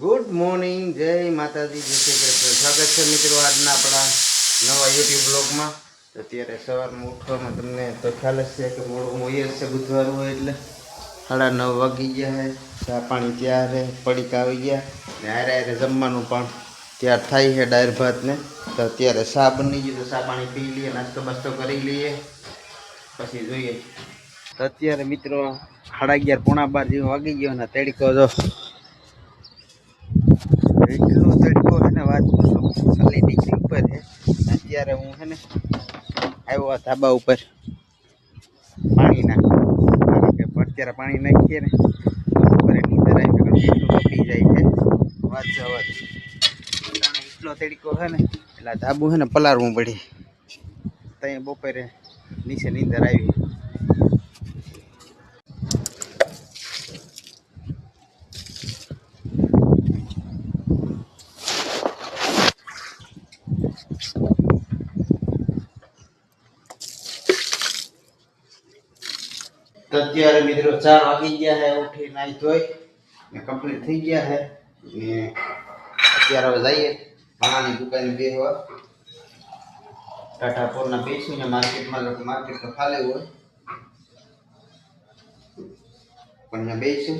Good morning, જય માતાજી, જય શ્રી કૃષ્ણ. સ્વાગત છે મિત્રો આજના આપણા નવા યુટ્યુબ બ્લોગમાં. તો અત્યારે સવારમાં ઉઠવામાં તમને તો ખ્યાલ જ છે કે મોડું હોય જ છે, બુધવાર હોય એટલે 9:30 વાગી ગયા છે. ચા પાણી તૈયાર છે, પડીકા આવી ગયા ને હારે હારે જમવાનું પણ તૈયાર થાય છે, દાળ ભાત ને. તો અત્યારે ચા બની ગઈ તો ચા પાણી પી લઈએ, નાસ્તો બાસ્તો કરી લઈએ, પછી જોઈએ. તો અત્યારે મિત્રો 11:30 પોણા 12 જેવો વાગી ગયો ને તડકો જો એટલો તડકો છે ને વાત પૂછો. 40 ડિગ્રી ઉપર છે. અત્યારે હું છે ને આવ્યો આ ધાબા ઉપર પાણી નાખવા, કારણ કે અત્યારે પાણી નાખીએ ને ઉપર નીંદર આવી પી જાય છે. વાત જવા દે, એટલો તડકો છે ને એટલે ધાબુ છે ને પલાળવું પડે. ત્યાં બપોરે નીચે નીંદર આવી. તો અત્યારે મિત્રો 4 વાગી ગયા છે. ઉઠી નાઈ ધોઈ ને કમ્પ્લીટ થઈ ગયા છે ને અત્યારે હવે જઈએ ભાણાની દુકાને બેસવા. ટાટા પોરના બેસીને માર્કેટમાં માર્કેટ તો ખાલી હોય પણ અહીંયા બેસીશું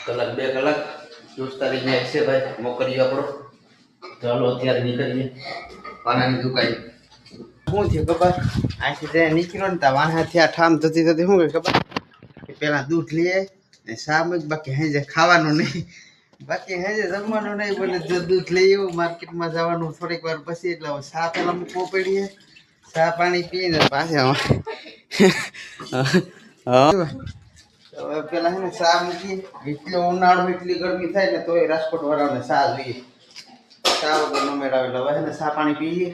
કલાક 2 કલાક. દોસ્તારી જાય છે ભાઈ, મોકલ્યો આપણો. ચાલો અત્યારે નીકળીએ ભાણાની દુકાને. શું થયું ખબર, અહીંથી ત્યાં નીકળ્યો ને ત્યાં વાહાથી આ ઠામ થતી થતી શું ખબર કે પેલા દૂધ લઈએ ને શામ જ, બાકી હેજે ખાવાનું નહીં, બાકી હેજે જમવાનું નહીં. બોલે જો દૂધ લઈ આવ્યું, માર્કેટમાં જવાનું થોડીક વાર પછી, એટલે હવે ચા પેલા મૂકવો પડીએ. ચા પાણી પીને પાછા હવે પેલા છે ને ચા મૂકીએ. એટલો ઉનાળો એટલી ગરમી થાય ને તોય રાજકોટ વાળાને ચા જોઈએ, ચા વગર ન મેળાવે. એટલે હવે છે ને ચા પાણી પીએ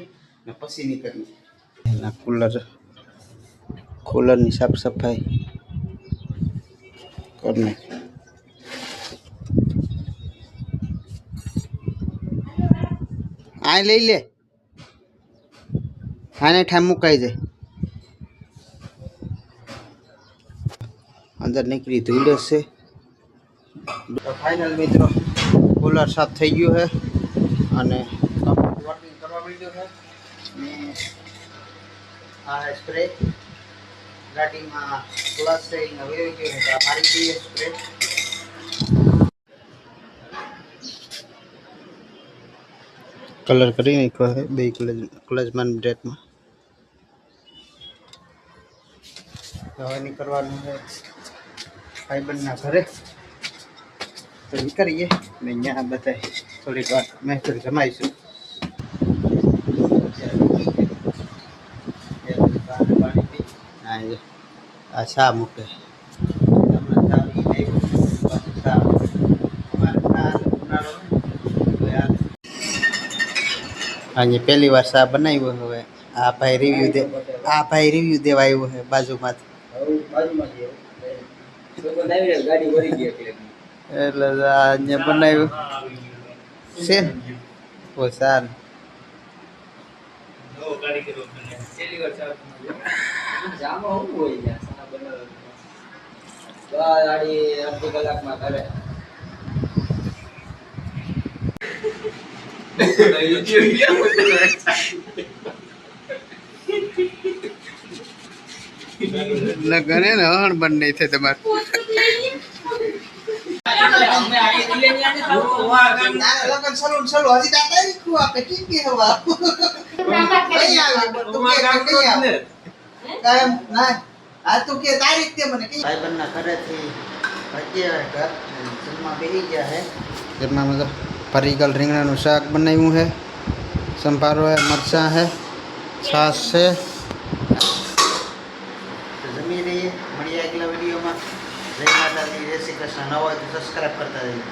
ને પછી નીકળીએ. ના કુલરની સાફ સફાઈ કરને. આ લઈ લે, આને ઠામ મુકાઈ જાય. અંદર નીકળી ધૂળ છે. તો ફાઇનલ મિત્રો કુલર સાફ થઈ ગયું છે અને વર્કિંગ કરવા માંડ્યું છે. આ સ્પ્રે ગાડીમાં ક્લાસ થઈને વેરી ગયો છે, આ મારી દઈએ સ્પ્રે. કલર કરી નાખ્યો છે બે ક્લચમાં બ્રેકમાં. હવે નીકળવાનું છે ભાઈબંધના ઘરે. તો નીકળીએ ને અહીંયા બધા થોડીક વાર મહેસૂલ જમાઈશું. આ ચા મૂકે આજે પહેલી વાર ચા બનાવ્યો. હવે આ ભાઈ રિવ્યુ દેવા આવ્યો છે બાજુમાંથી, એટલે અહીંયા બનાવ્યું છે ઓ સારું. અડધી કલાકમાં કરે. લગન ને હણ બંધ નહીં થાય તમારે. લગન સલૂન સલૂ હજી તારીખ આપે ઠીક કે હવા કઈ આવે કાયમ ના. આ તો કે તારીખ તે મને કઈ. ભાઈબંધના ઘરેથી અત્યારે ઘર જમવા બેસી ગયા છે. જમવામાં તો પરિગલ રીંગણાનું શાક બનાવ્યું છે, સંભારો છે, મરચાં છે, છાશ છે. જમી રહીએ. મળીએ આગલા વિડીયોમાં. જય માતાજી, જય શ્રી કૃષ્ણ. નવા હોય તો સબસ્ક્રાઈબ કરતા રહીએ.